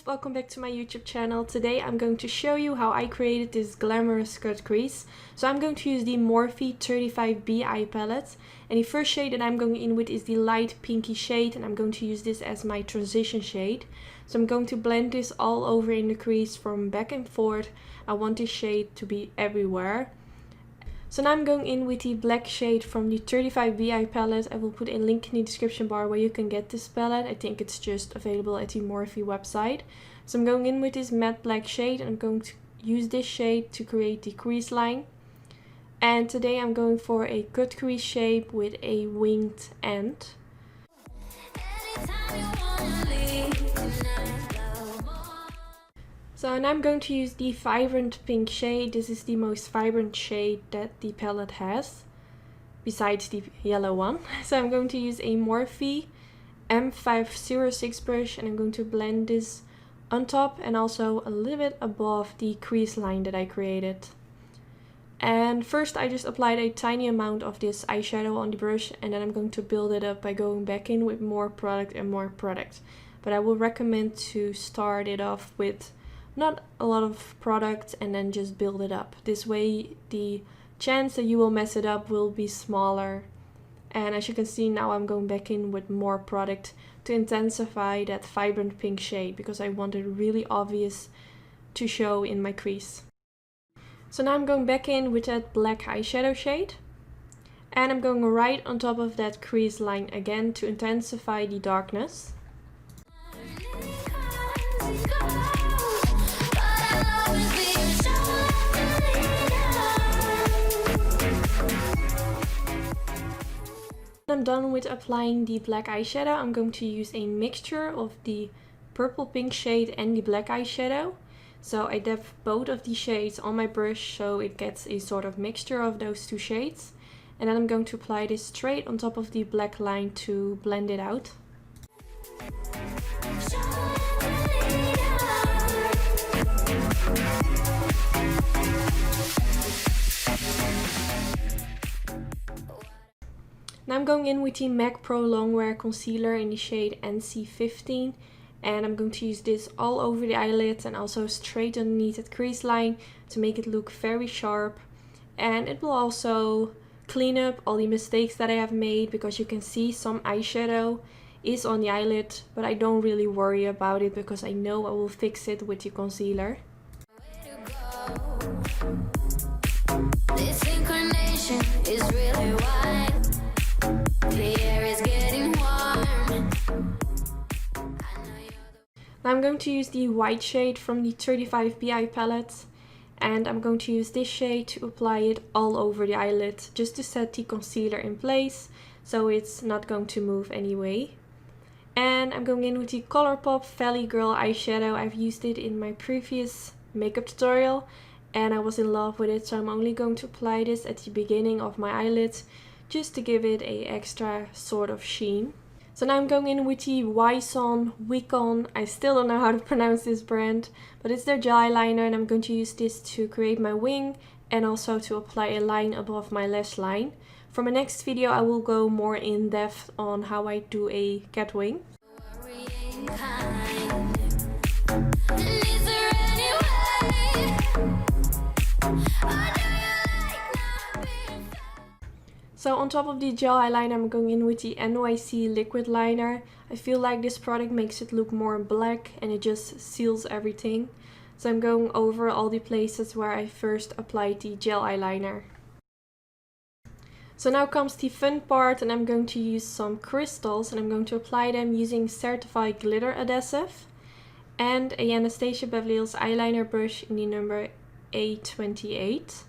welcome back to my YouTube channel. Today I'm going to show you how I created this glamorous cut crease. So I'm going to use the Morphe 35B eye palette, and the first shade that I'm going in with is the light pinky shade, and I'm going to use this as my transition shade. So I'm going to blend this all over in the crease from back and forth. I want this shade to be everywhere. So now I'm going in with the black shade from the 35B eye palette. I will put a link in the description bar where you can get this palette. I think it's just available at the Morphe website. So I'm going in with this matte black shade, and I'm going to use this shade to create the crease line. And today I'm going for a cut crease shape with a winged end. So now I'm going to use the vibrant pink shade. This is the most vibrant shade that the palette has, besides the yellow one. So I'm going to use a Morphe M506 brush, and I'm going to blend this on top and also a little bit above the crease line that I created. And first I just applied a tiny amount of this eyeshadow on the brush, and then I'm going to build it up by going back in with more product and more product. But I will recommend to start it off with not a lot of product and then just build it up. This way the chance that you will mess it up will be smaller. And as you can see, now I'm going back in with more product to intensify that vibrant pink shade, because I want it really obvious to show in my crease. So now I'm going back in with that black eyeshadow shade, and I'm going right on top of that crease line again to intensify the darkness. When I'm done with applying the black eyeshadow, I'm going to use a mixture of the purple pink shade and the black eyeshadow. So I dab both of these shades on my brush so it gets a sort of mixture of those two shades. And then I'm going to apply this straight on top of the black line to blend it out. Now I'm going in with the MAC Pro Longwear Concealer in the shade NC15, and I'm going to use this all over the eyelids and also straight underneath that crease line to make it look very sharp. And it will also clean up all the mistakes that I have made, because you can see some eyeshadow is on the eyelid, but I don't really worry about it because I know I will fix it with the concealer. This incarnation is really wide. The air is getting warm. Now I'm going to use the white shade from the 35B eye palette, and I'm going to use this shade to apply it all over the eyelid, just to set the concealer in place so it's not going to move anyway. And I'm going in with the Colourpop Valley Girl eyeshadow. I've used it in my previous makeup tutorial and I was in love with it, so I'm only going to apply this at the beginning of my eyelid just to give it a extra sort of sheen. So now I'm going in with the Wicon. I still don't know how to pronounce this brand, but it's their gel eyeliner, and I'm going to use this to create my wing and also to apply a line above my lash line. For my next video I will go more in depth on how I do a cat wing. So on top of the gel eyeliner, I'm going in with the NYC liquid liner. I feel like this product makes it look more black and it just seals everything. So I'm going over all the places where I first applied the gel eyeliner. So now comes the fun part, and I'm going to use some crystals, and I'm going to apply them using certified glitter adhesive and a Anastasia Beverly Hills eyeliner brush in the number A28.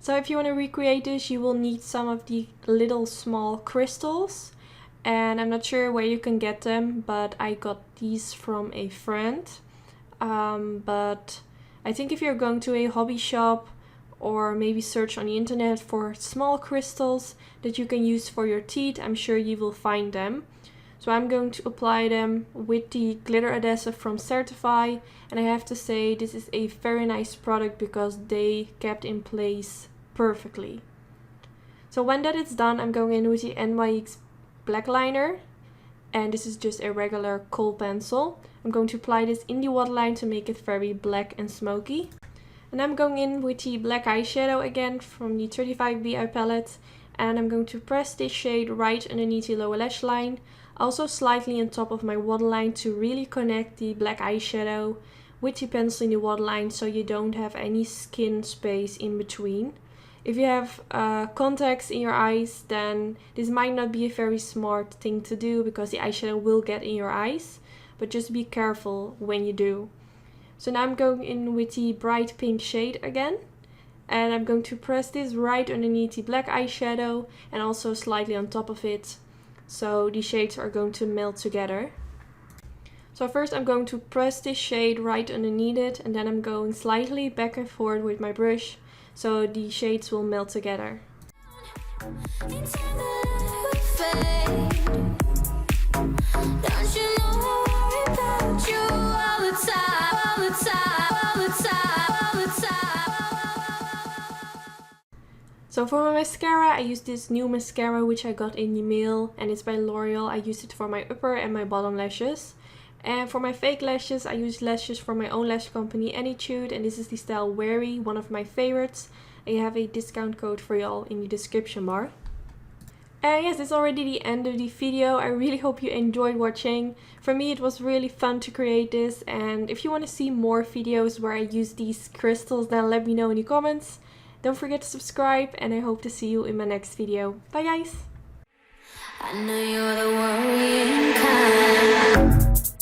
So if you want to recreate this, you will need some of the little small crystals, and I'm not sure where you can get them, but I got these from a friend. But I think if you're going to a hobby shop, or maybe search on the internet for small crystals that you can use for your teeth, I'm sure you will find them. So I'm going to apply them with the glitter adhesive from Certify, and I have to say this is a very nice product because they kept in place perfectly. So when that is done, I'm going in with the NYX black liner and this is just a regular kohl pencil. I'm going to apply this in the waterline to make it very black and smoky. And I'm going in with the black eyeshadow again from the 35B eye palette, and I'm going to press this shade right underneath the lower lash line, also slightly on top of my waterline to really connect the black eyeshadow with the pencil in the waterline so you don't have any skin space in between. If you have contacts in your eyes, then this might not be a very smart thing to do because the eyeshadow will get in your eyes, but just be careful when you do. So now I'm going in with the bright pink shade again, and I'm going to press this right underneath the black eyeshadow and also slightly on top of it, so the shades are going to melt together. So first I'm going to press this shade right underneath it, and then I'm going slightly back and forth with my brush so the shades will melt together. So for my mascara, I use this new mascara which I got in the mail, and it's by L'Oreal. I use it for my upper and my bottom lashes. And for my fake lashes, I use lashes from my own lash company, Anytude, and this is the style Wary, one of my favorites. I have a discount code for y'all in the description bar. And yes, it's already the end of the video. I really hope you enjoyed watching. For me, it was really fun to create this, and if you want to see more videos where I use these crystals, then let me know in the comments. Don't forget to subscribe, and I hope to see you in my next video. Bye guys! I know you're the worrying kind.